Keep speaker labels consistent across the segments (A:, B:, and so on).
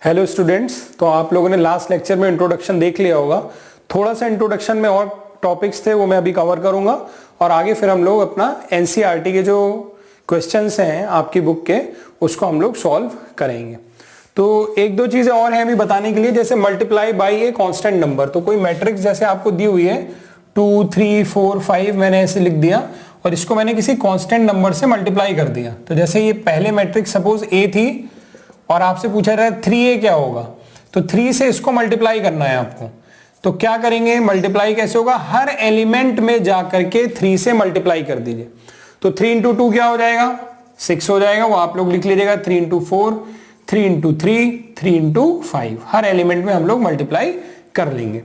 A: Hello students, तो आप लोगों ने लास्ट लेक्चर में इंट्रोडक्शन देख लिया होगा। थोड़ा सा इंट्रोडक्शन में और टॉपिक्स थे वो मैं अभी कवर करूंगा और आगे फिर हम लोग अपना एनसीईआरटी के जो क्वेश्चंस हैं आपकी बुक के उसको हम लोग सॉल्व करेंगे। तो एक दो चीजें और हैं अभी बताने के लिए, जैसे multiply by a constant number. तो कोई मैट्रिक्स जैसे आपको दी हुई है 2, 3, 4, 5 मैंने ऐसे लिख दिया और इसको मैंने किसी कांस्टेंट नंबर से मल्टीप्लाई कर दिया। तो जैसे ये पहले मैट्रिक्स सपोज ए थी और आपसे पूछा जा रहा है 3a क्या होगा, तो 3 से इसको मल्टीप्लाई करना है आपको। तो क्या करेंगे, मल्टीप्लाई कैसे होगा, हर एलिमेंट में जाकर के 3 से मल्टीप्लाई कर दीजिए। तो 3 इंटू 2 क्या हो जाएगा, 6 हो जाएगा, वो आप लोग लिख लीजिएगा। 3 इंटू 4, 3 इंटू 3, 3 इंटू 5, हर एलिमेंट में हम लोग मल्टीप्लाई कर लेंगे।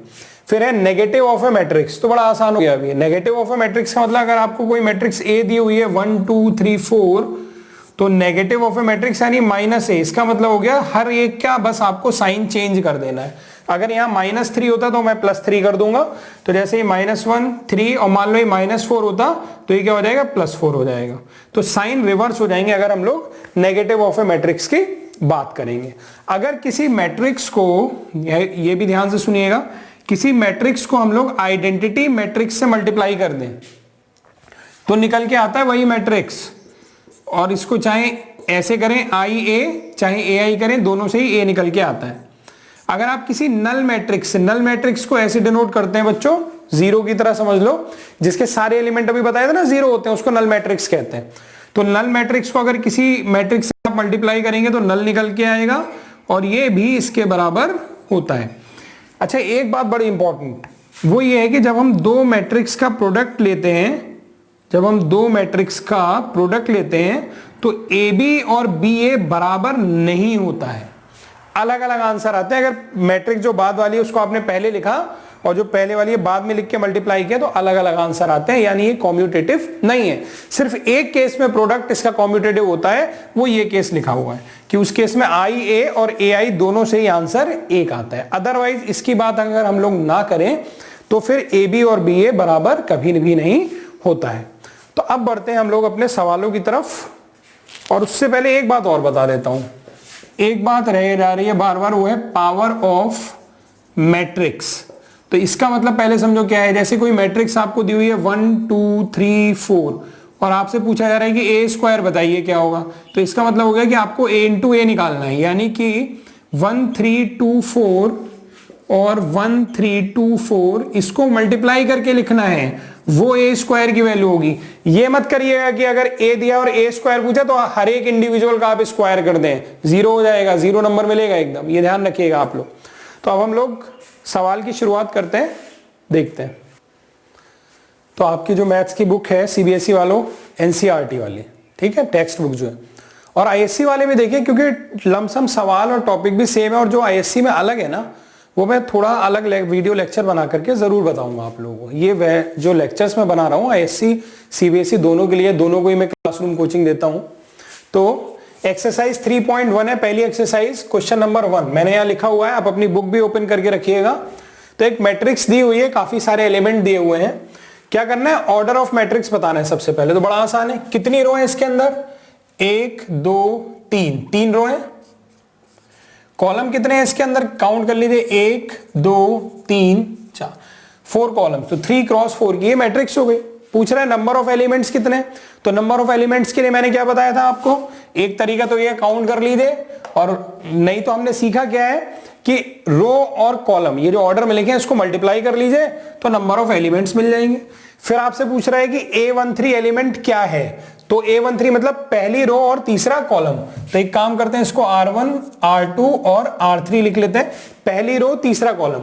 A: फिर है नेगेटिव ऑफ ए मैट्रिक्स, तो बड़ा आसान हो गया अभी। नेगेटिव ऑफ ए मैट्रिक्स का मतलब अगर आपको कोई मैट्रिक्स ए दी हुई है 1, 2, 3, 4, तो नेगेटिव ऑफ ए मैट्रिक्स यानी माइनस ए, इसका मतलब हो गया हर एक क्या, बस आपको साइन चेंज कर देना है। अगर यहाँ -3 होता तो मैं +3 कर दूंगा, तो जैसे ये -1, 3 और मान लो ये -4 होता तो ये क्या हो जाएगा, +4 हो जाएगा। तो साइन रिवर्स हो जाएंगे अगर हम लोग नेगेटिव ऑफ ए मैट्रिक्स की बात करेंगे। अगर किसी मैट्रिक्स को, ये भी ध्यान से सुनिएगा, किसी मैट्रिक्स को हम लोग आइडेंटिटी मैट्रिक्स से मल्टीप्लाई कर दें तो निकल के आता है वही मैट्रिक्स। और इसको चाहे ऐसे करें IA चाहे AI करें, दोनों से ही A निकल के आता है। अगर आप किसी नल मैट्रिक्स से, नल मैट्रिक्स को ऐसे डिनोट करते हैं बच्चों, जीरो की तरह समझ लो, जिसके सारे एलिमेंट अभी बताए थे ना जीरो होते हैं, उसको नल मैट्रिक्स कहते हैं। तो नल मैट्रिक्स को अगर किसी मैट्रिक्स से आप मल्टीप्लाई करेंगे तो नल निकल के आएगा और ये भी इसके बराबर होता है। अच्छा, एक बात बड़ी इंपॉर्टेंट, वो ये है कि जब हम दो मैट्रिक्स का प्रोडक्ट लेते हैं, जब हम दो मैट्रिक्स का प्रोडक्ट लेते हैं तो AB और BA बराबर नहीं होता है, अलग अलग आंसर आते हैं। अगर मैट्रिक्स जो बाद वाली है उसको आपने पहले लिखा और जो पहले वाली है बाद में लिख के मल्टीप्लाई किया तो अलग अलग आंसर आते हैं, यानी ये कॉम्यूटेटिव नहीं है। सिर्फ एक केस में प्रोडक्ट इसका कॉम्यूटेटिव होता है, वो ये केस लिखा हुआ है कि उस केस में IA और AI दोनों से ही आंसर एक आता है। अदरवाइज इसकी बात अगर हम लोग ना करें तो फिर AB और BA बराबर कभी भी नहीं होता है। तो अब बढ़ते हैं हम लोग अपने सवालों की तरफ, और उससे पहले एक बात और बता देता हूं। एक बात रह जा रही है बार बार, वो है पावर ऑफ मैट्रिक्स। तो इसका मतलब पहले समझो क्या है। जैसे कोई मैट्रिक्स आपको दी हुई है 1, 2, 3, 4 और आपसे पूछा जा रहा है कि A² बताइए क्या होगा, तो इसका मतलब हो गया कि आपको A इंटू A निकालना है, यानी कि 1, 3, 2, 4 और 1, 3, 2, 4 इसको मल्टीप्लाई करके लिखना है, वो A² की वैल्यू होगी। ये मत करिएगा कि अगर A दिया और A² पूछा तो हर एक इंडिविजुअल का आप स्क्वायर कर दें, 0 हो जाएगा, 0 नंबर मिलेगा एकदम, ये ध्यान रखिएगा आप लोग। तो अब हम लोग सवाल की शुरुआत करते हैं, देखते हैं। तो आपकी जो मैथ्स की बुक है CBSE वालों, NCERT वाली, ठीक है, टेक्स्ट बुक जो है, और ISC वाले भी देखिए, क्योंकि लमसम सवाल और टॉपिक भी सेम है, और जो ISC में अलग है ना वो मैं थोड़ा अलग वीडियो लेक्चर बना करके जरूर बताऊंगा आप लोगों को। ये वह जो लेक्चर्स मैं बना रहा हूँ ISC CBSE दोनों के लिए, दोनों को ही मैं क्लासरूम कोचिंग देता हूँ। तो एक्सरसाइज 3.1 है पहली एक्सरसाइज, क्वेश्चन नंबर 1 मैंने यहाँ लिखा हुआ है, आप अपनी बुक भी ओपन करके रखिएगा। तो एक मैट्रिक्स दी हुई है, काफी सारे एलिमेंट दिए हुए हैं, क्या करना है, ऑर्डर ऑफ मैट्रिक्स बताना है सबसे पहले। तो बड़ा आसान है, कितनी रो है इसके अंदर, 1, 2, 3 रो है। कॉलम कितने हैं इसके अंदर, काउंट कर लीजिए, 1, 2, 3, 4, 4 कॉलम, तो 3 क्रॉस 4 की ये मैट्रिक्स हो गई। पूछ रहा है नंबर ऑफ एलिमेंट्स कितने, तो नंबर ऑफ एलिमेंट्स के लिए मैंने क्या बताया था आपको, एक तरीका तो ये काउंट कर लीजिए, और नहीं तो हमने सीखा क्या है कि रो और कॉलम ये जो ऑर्डर में लिखे हैं इसको मल्टीप्लाई कर लीजिए तो नंबर ऑफ एलिमेंट्स मिल जाएंगे। फिर आपसे पूछ रहा है कि A13 एलिमेंट क्या है, तो A13 मतलब पहली रो और तीसरा कॉलम। तो एक काम करते हैं, इसको R1, R2 और R3 लिख लेते हैं, पहली रो तीसरा कॉलम।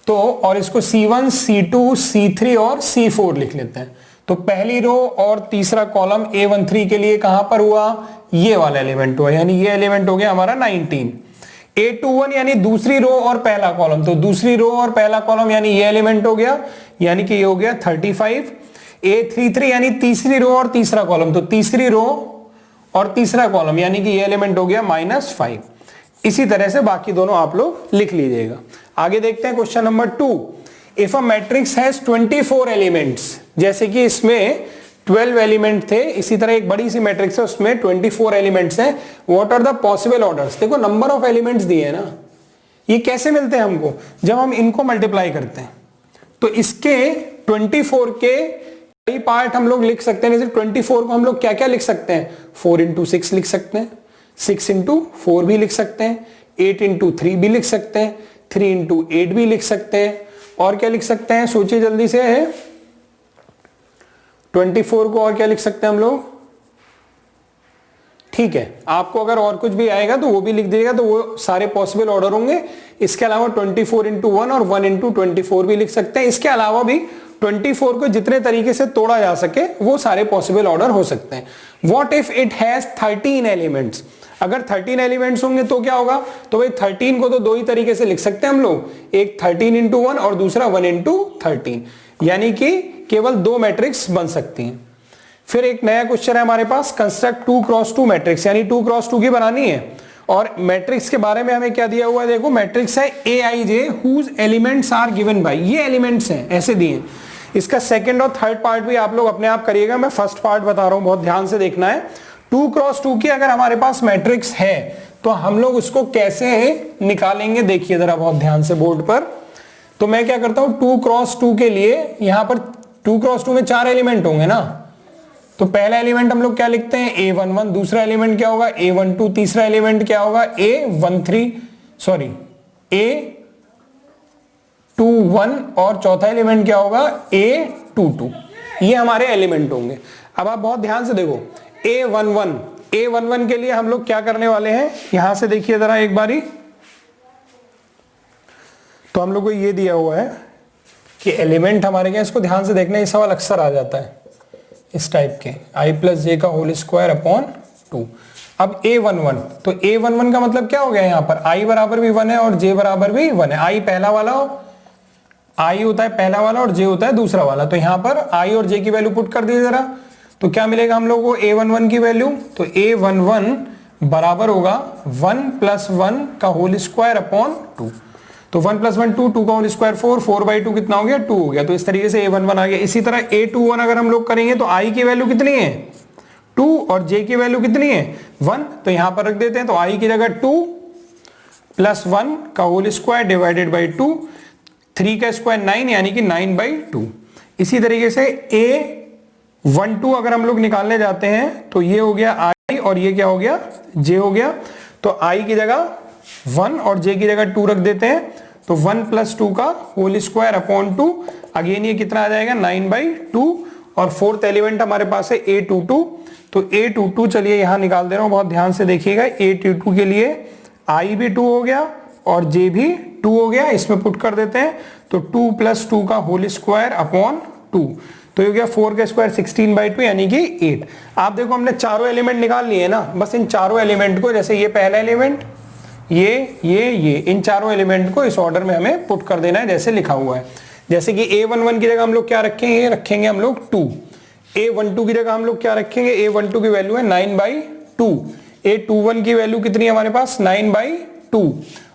A: तो और इसको C1, C2, C3 और C4 लिख लेते हैं। तो पहली रो और तीसरा कॉलम A13 के लिए कहां पर हुआ, ये वाला एलिमेंट हुआ, यानी ये एलिमेंट हो गया हमारा 19। A21 यानी दूसरी रो और पहला कॉलम, तो दूसरी रो और पहला कॉलम यानी ये एलिमेंट हो गया, यानी कि ये हो गया 35। A33 यानी तीसरी रो और तीसरा कॉलम, तो तीसरी रो और तीसरा कॉलम यानी कि ये एलिमेंट हो गया -5। इसी तरह से बाकी दोनों आप लोग लिख लीजिएगा। आगे देखते हैं question number 2। If a matrix has 24 elements, जैसे कि इसमें 12 एलिमेंट थे, इसी तरह एक बड़ी सी मैट्रिक्स है उसमें 24 एलिमेंट्स हैं। What are the possible orders? देखो नंबर ऑफ एलिमेंट्स दिए हैं ना, ये कैसे मिलते हैं हमको? जब हम इनको मल्टीप्लाई करते हैं तो इसके 24 के कई पार्ट हम लोग लिख सकते हैं। जैसे 24 को हम लोग क्या क्या लिख सकते हैं? 4 इंटू 6 लिख सकते हैं, 6 इंटू 4 भी लिख सकते हैं, 8 इंटू 3 भी लिख सकते हैं, 3 इंटू 8 भी लिख सकते हैं, और क्या लिख सकते हैं? सोचिए जल्दी से। 24 को और क्या लिख सकते हैं हम लोग? ठीक है, आपको अगर और कुछ भी आएगा तो वो भी लिख दीजिएगा, तो वो सारे पॉसिबल ऑर्डर होंगे। इसके अलावा 24 इंटू 1 और 1 इंटू 24 भी लिख सकते हैं। इसके अलावा भी 24 को जितने तरीके से तोड़ा जा सके वो सारे पॉसिबल ऑर्डर हो सकते हैं। What if it has 13 elements? अगर 13 एलिमेंट्स होंगे तो क्या होगा? तो भाई 13 को तो दो ही तरीके से लिख सकते हैं हम लोग, एक 13 इंटू 1 और दूसरा 1 इंटू 13, यानी कि केवल दो मैट्रिक्स बन सकती हैं। फिर एक नया क्वेश्चन है हमारे पास, कंस्ट्रक्ट 2 क्रॉस 2 मैट्रिक्स, यानी 2 क्रॉस 2 की बनानी है। और मैट्रिक्स के बारे में हमें क्या दिया हुआ है? देखो मैट्रिक्स है Aij whose elements are given by, ये एलिमेंट्स हैं ऐसे दिए हैं। इसका सेकंड और थर्ड पार्ट भी आप लोग अपने आप करिएगा, मैं फर्स्ट पार्ट बता रहा हूं, बहुत ध्यान से देखना है। 2 क्रॉस 2 की अगर हमारे पास मैट्रिक्स है तो हम लोग उसको कैसे निकालेंगे? देखिए जरा बहुत ध्यान से बोर्ड पर। तो मैं क्या करता हूं, 2 क्रॉस 2 के लिए यहां पर 2 क्रॉस 2 में 4 एलिमेंट होंगे ना, तो पहला एलिमेंट हम लोग क्या लिखते हैं? A11, दूसरा एलिमेंट क्या होगा? A12, तीसरा एलिमेंट क्या होगा? A21 और चौथा एलिमेंट क्या होगा? A22। ये हमारे एलिमेंट होंगे। अब आप बहुत ध्यान से देखो, A11 के लिए हम लोग क्या करने वाले हैं? यहां से देखिए जरा एक बारी, तो हम लोग को ये दिया हुआ है कि एलिमेंट हमारे क्या, इसको ध्यान से देखना, ये सवाल अक्सर आ जाता है इस टाइप के, i प्लस जे का होल स्क्वायर अपॉन 2। अब A11, तो A11 का मतलब क्या हो गया? यहाँ पर i बराबर भी 1 है और j बराबर भी 1 है। i पहला वाला, i होता है पहला वाला और j होता है दूसरा वाला। तो यहाँ पर i और j की वैल्यू पुट कर दीजिए जरा, तो क्या मिलेगा हम लोग को? A11 की वैल्यू, तो A11 बराबर होगा 1 प्लस 1 का होल स्क्वायर अपॉन 2। तो 1 प्लस 1 2, 2 का होल स्क्वायर 4, 4/2 कितना हो गया? 2 हो गया। तो इस तरीके से A11 आ गया। इसी तरह A21 अगर हम लोग करेंगे तो i की वैल्यू कितनी है? 2 और j की वैल्यू कितनी है? 1। तो यहां पर रख देते हैं, तो i की जगह 2 प्लस 1 का होल स्क्वायर डिवाइडेड बाई 2, 3 का स्क्वायर 9 यानी कि 9/2। इसी तरीके से A12 अगर हम लोग निकालने जाते हैं तो ये हो गया i और ये क्या हो गया? j हो गया। तो i की जगह 1 और j की जगह 2 रख देते हैं, तो 1 प्लस 2 का होल स्क्वायर अपॉन 2, अगेन ये कितना आ जाएगा? 9/2। और फोर्थ एलिमेंट हमारे पास है A22, तो A22 चलिए यहां निकाल दे रहा हूं, बहुत ध्यान से देखिएगा। A22 के लिए i भी 2 हो गया और j भी 2 हो गया, इसमें पुट कर देते हैं, तो 2 प्लस 2 का होल स्क्वायर अपॉन 2, तो ये हो गया 4 का स्क्वायर 16/2 यानी कि 8। आप देखो हमने चारों एलिमेंट निकाल लिए ना, बस इन चारों एलिमेंट को, जैसे ये पहला एलिमेंट, ये इन चारों एलिमेंट को इस ऑर्डर में हमें पुट कर देना है जैसे लिखा हुआ है। जैसे कि A11 की जगह हम लोग क्या रखेंगे? रखेंगे हम लोग 2। A12 की जगह हम लोग क्या रखेंगे? A12 की वैल्यू है 9/2। A21 की वैल्यू कितनी है हमारे पास? 9/2।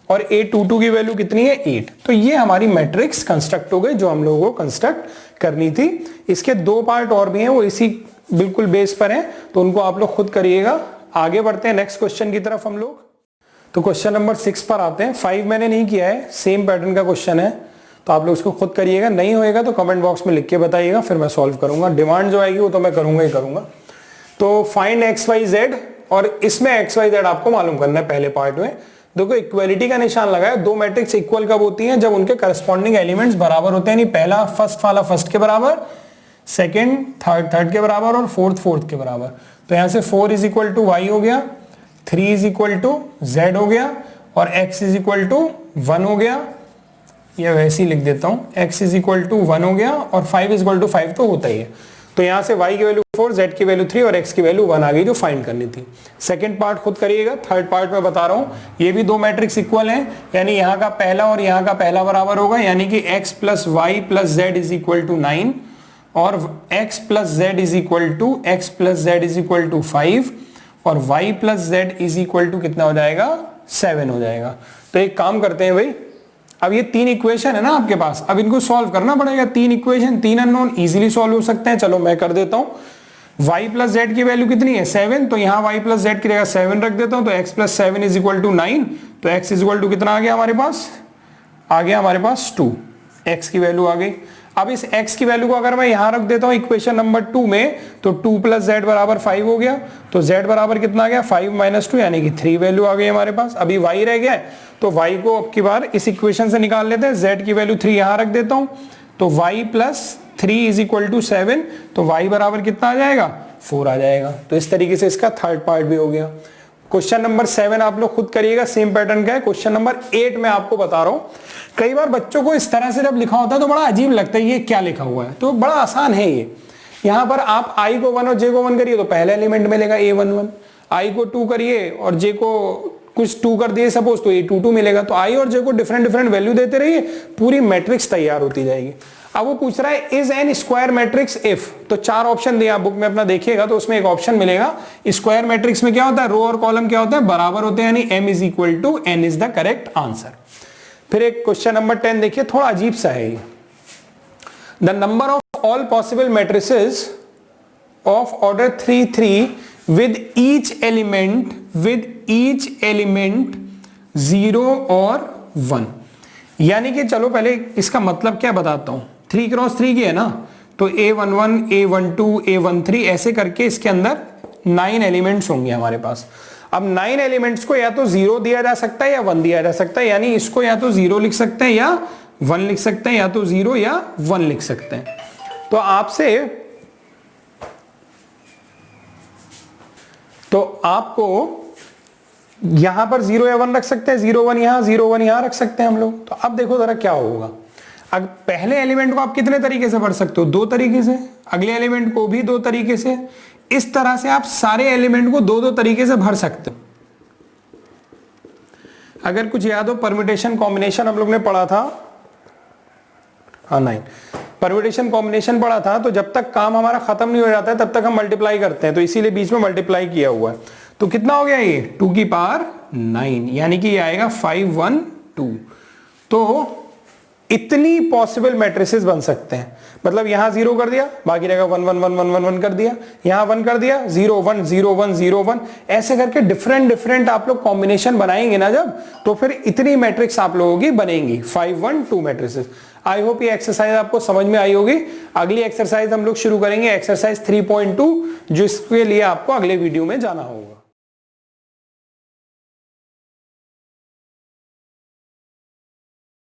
A: और A22 की वैल्यू कितनी है? 8। तो ये हमारी मैट्रिक्स कंस्ट्रक्ट हो गई जो हम लोगों को कंस्ट्रक्ट करनी थी। इसके दो पार्ट और भी हैं, वो इसी बिल्कुल बेस पर हैं, तो उनको आप लोग खुद करिएगा। आगे बढ़ते हैं नेक्स्ट क्वेश्चन की तरफ हम लोग। तो क्वेश्चन नंबर 6 पर आते हैं। 5 मैंने नहीं किया है, सेम पैटर्न का क्वेश्चन है, तो आप लोग इसको खुद करिएगा। नहीं होएगा तो कमेंट बॉक्स में लिख के बताइएगा, फिर मैं सॉल्व करूंगा। डिमांड जो आएगी वो तो मैं करूंगा ही करूंगा। तो फाइंड एक्स वाई जेड, और इसमें एक्स वाई जेड आपको मालूम करना है पहले पार्ट में। देखो इक्वलिटी का निशान लगाया, दो मैट्रिक्स इक्वल कब होती हैं? जब उनके करस्पॉन्डिंग एलिमेंट्स बराबर होते हैं, यानी पहला फर्स्ट वाला फर्स्ट के बराबर, सेकेंड थर्ड के बराबर और फोर्थ के बराबर। तो यहां से 4 इज इक्वल टू वाई हो गया, 3 इज इक्वल टू जेड हो गया, और x इज इक्वल टू 1 हो गया, या वैसे ही लिख देता हूं, x इज इक्वल टू 1 हो गया, और 5 इज इक्वल टू 5 तो होता ही है। तो यहां से y की वैल्यू 4, z की वैल्यू 3 और x की वैल्यू 1 आ गई जो फाइंड करनी थी। सेकंड पार्ट खुद करिएगा, थर्ड पार्ट में बता रहा हूं। ये भी दो मैट्रिक्स इक्वल हैं, यानी यहां का पहला और यहां का पहला बराबर होगा, यानी कि x plus Y plus Z is equal to 9, और x plus Z is equal to 5, और y plus Z is equal to कितना हो जाएगा? 7 हो जाएगा। तो एक काम करते हैं भाई, अब ये 3 इक्वेशन है ना आपके पास, अब इनको सॉल्व करना पड़ेगा। 3 इक्वेशन 3 अननोन इजीली सॉल्व हो सकते हैं। चलो मैं कर देता हूं। y प्लस जेड की वैल्यू कितनी है 7, तो यहाँ y प्लस जेड की जगह 7 रख देता हूं, तो x plus 7 is equal to 9, तो x इज इक्वल टू कितना आ गया हमारे पास, आ गया हमारे पास 2, x की वैल्यू आ गई। अब इस x की वैल्यू को अगर मैं यहां रख देता हूं इक्वेशन नंबर 2 में, तो 2 प्लस जेड बराबर 5 हो गया, तो z बराबर कितना आ गया 5 माइनस 2 यानी कि 3 वैल्यू आ गई हमारे पास। अभी y रह गया है, तो y को अब की बार इस इक्वेशन से निकाल लेते हैं, z की वैल्यू 3 यहां रख देता हूं, तो y plus 3 is equal to 7, तो y बराबर कितना आ जाएगा 4 आ जाएगा। तो इस तरीके से इसका थर्ड पार्ट भी हो गया। क्वेश्चन नंबर 7 आप लोग खुद करिएगा, सेम पैटर्न का है। क्वेश्चन नंबर 8 मैं आपको बता रहा हूं, कई बार बच्चों को इस तरह से जब लिखा होता है तो बड़ा अजीब लगता है ये क्या लिखा हुआ है, तो बड़ा आसान है ये। यहां पर आप i को 1 और j को 1 करिए तो पहले एलिमेंट मिलेगा a11, i को 2 करिए और j को कुछ 2 कर दिए सपोज, तो a22 मिलेगा। तो i और j को डिफरेंट डिफरेंट वैल्यू देते रहिए, पूरी मैट्रिक्स तैयार होती जाएगी। अब वो पूछ रहा है is an square matrix if, तो 4 ऑप्शन दिया बुक में अपना देखिएगा, तो उसमें एक ऑप्शन मिलेगा स्क्वायर मैट्रिक्स में क्या होता है, रो और कॉलम क्या होता है बराबर होते हैं, यानी m is equal to n is the correct answer. फिर एक क्वेश्चन नंबर 10 देखिए, थोड़ा अजीब सा है ये। The number of all possible matrices of order 3 3 with each element 0 और 1, यानी कि चलो पहले इसका मतलब क्या बताता हूं। 3 क्रॉस 3 की है ना, तो a11 a12 a13 ऐसे करके इसके अंदर 9 एलिमेंट्स होंगे हमारे पास। अब 9 एलिमेंट्स को या तो 0 दिया जा सकता है या 1 दिया जा सकता है, यानी इसको या तो 0 लिख सकते हैं या 1 लिख सकते हैं, या तो 0 या 1 लिख सकते हैं। तो आपको यहां पर 0 या 1 रख सकते हैं, 0 1 यहां 0 1 यहां रख सकते हैं हम लोग। तो अब देखो जरा क्या होगा। अब पहले एलिमेंट को आप कितने तरीके से भर सकते हो, 2 तरीके से, अगले एलिमेंट को भी 2 तरीके से, इस तरह से आप सारे एलिमेंट को 2 तरीके से भर सकते हो। अगर कुछ याद हो, परम्यूटेशन कॉम्बिनेशन हम लोग ने पढ़ा था, हाँ 9 परम्यूटेशन कॉम्बिनेशन पढ़ा था, तो जब तक काम हमारा खत्म नहीं हो जाता है तब तक हम मल्टीप्लाई करते हैं, तो इसीलिए बीच में मल्टीप्लाई किया हुआ है। तो कितना हो गया ये 2 की पावर 9, यानी कि ये आएगा 5 1 2। तो इतनी पॉसिबल मैट्रिसेस बन सकते हैं, मतलब यहां 0 कर दिया, बाकी जगह 1 1 1 1 1 1 कर दिया, यहां 1 कर दिया, 0 1 0 1 0 1, ऐसे करके डिफरेंट आप लोग कॉम्बिनेशन बनाएंगे ना जब, तो फिर इतनी मैट्रिक्स आप लोगों की बनेंगी 5 1 2 मैट्रिसेस। आई होप ये एक्सरसाइज आपको समझ में आई होगी। अगली एक्सरसाइज हम लोग शुरू करेंगे एक्सरसाइज 3.2, जिसके लिए आपको अगले वीडियो में जाना होगा।